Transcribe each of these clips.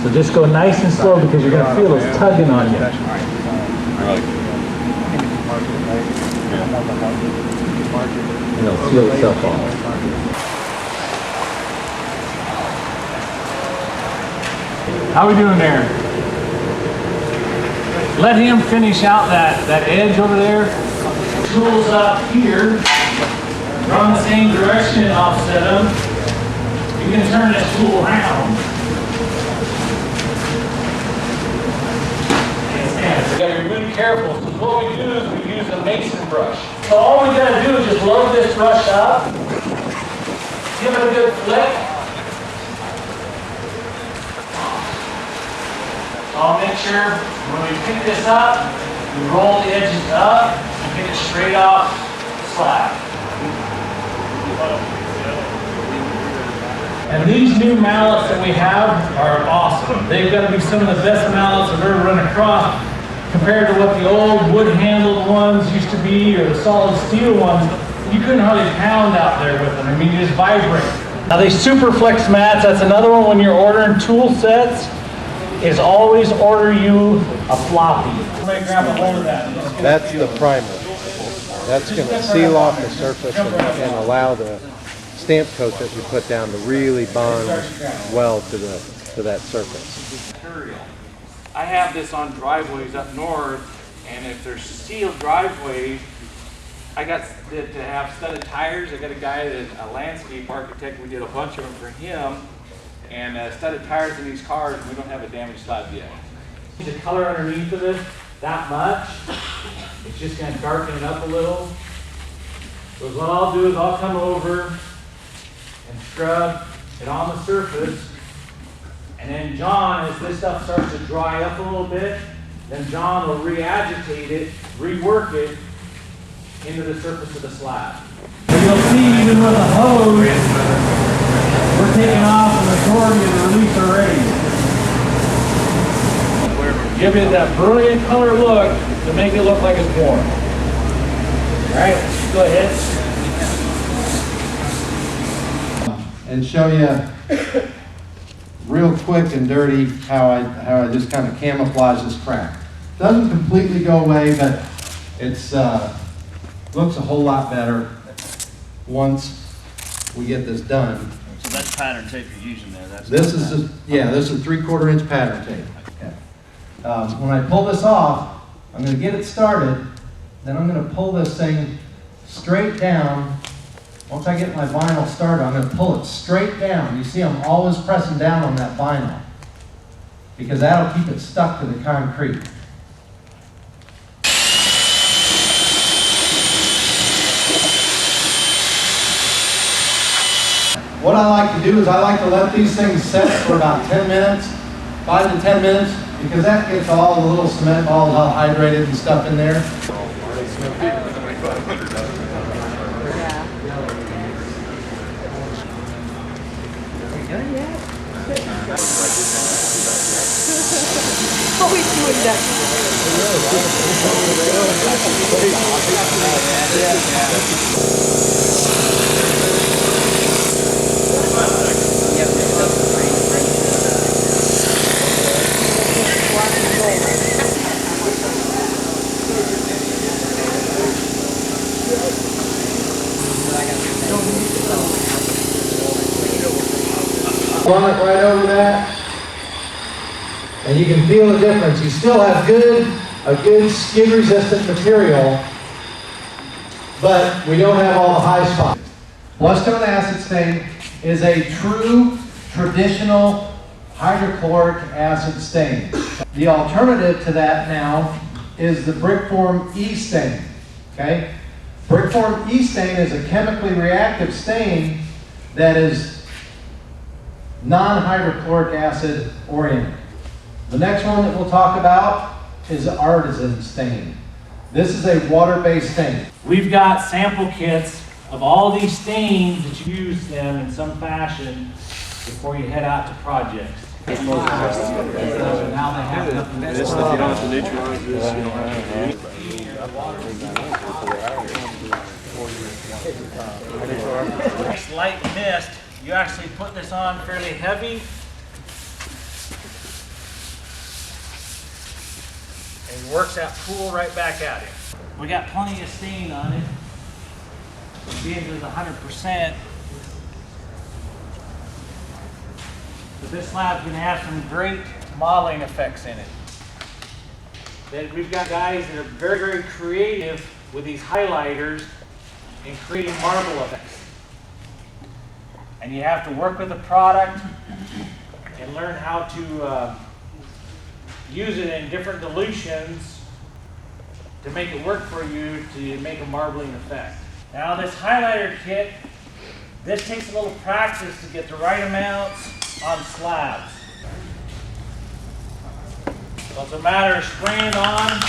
So just go nice and slow because you're going to feel it tugging on you. And it'll seal itself off. How are we doing there? Let him finish out that edge over there. Tools up here. Run the same direction and offset them. You can turn this tool around. You gotta be really careful. So what we do is we use a mason brush. So all we gotta do is just load this brush up, give it a good flick. So I'll make sure when we pick this up, we roll the edges up and pick it straight off the slab. And these new mallets that we have are awesome. They've got to be some of the best mallets I've ever run across compared to what the old wood-handled ones used to be or the solid steel ones. You couldn't hardly pound out there with them. I mean, you just vibrate. Now these super flex mats, that's another one when you're ordering tool sets, is always order you a floppy. Somebody grab a hold of that. That's the primer. That's going to seal off the surface and allow the stamp coat that you put down to really bond well to that surface. I have this on driveways up north, and if there's sealed driveways, I got to have studded tires. I got a guy that's a landscape architect. We did a bunch of them for him, and studded tires in these cars. And we don't have a damaged slab yet. The color underneath of it, that much. It's just going to darken it up a little. So what I'll do is I'll come over and scrub it on the surface. And then John, as this stuff starts to dry up a little bit, then John will re-agitate it, rework it into the surface of the slab. So you'll see even with a hose, we're taking off the majority of the release already. Give it that brilliant color look to make it look like it's warm. All right, go ahead. And show you real quick and dirty how I just kind of camouflage this crack. Doesn't completely go away, but it's looks a whole lot better once we get this done. So that's pattern tape you're using there. This is just, yeah, this is 3/4 inch pattern tape. When I pull this off, I'm going to get it started, then I'm going to pull this thing straight down. Once I get my vinyl started, I'm going to pull it straight down. You see I'm always pressing down on that vinyl because that'll keep it stuck to the concrete. What I like to do is I like to let these things set for about 10 minutes, 5 to 10 minutes, because that gets all the little cement balls all hydrated and stuff in there. Always doing that. Run it right over that, and you can feel the difference. You still have a good skid-resistant material, but we don't have all the high spots. Bluestone acid stain is a true traditional hydrochloric acid stain. The alternative to that now is the Brickform E-stain. Okay, Brickform E-stain is a chemically reactive stain that is non-hydrochloric acid oriented. The next one that we'll talk about is artisan stain. This is a water-based stain. We've got sample kits of all these stains that you use them in some fashion before you head out to projects. Now they have nothing. This stuff you don't have to neutralize this. You don't Slight mist. You actually put this on fairly heavy. and it works that pool right back at him. We got plenty of stain on it. Being it is 100%. But this slab's gonna have some great modeling effects in it. Then we've got guys that are very, very creative with these highlighters and creating marble effects. And you have to work with the product and learn how to use it in different dilutions to make it work for you to make a marbling effect. Now this highlighter kit, this takes a little practice to get the right amounts on slabs. So it's a matter of spraying it on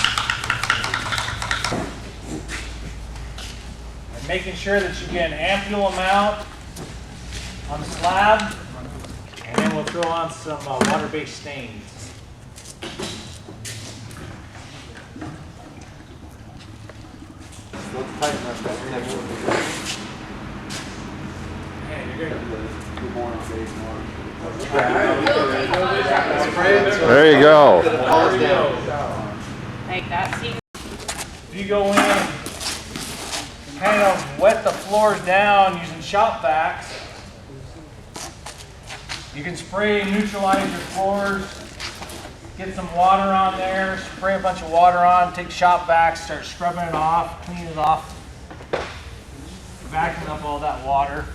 and making sure that you get an ample amount on the slab, and then we'll throw on some water-based stains. There you go. Like that. See, If you go in and kind of wet the floors down using shop vacs, you can spray and neutralize your floors, get some water on there, spray a bunch of water on, take shop vacs, start scrubbing it off, cleaning it off, vacuuming up all that water.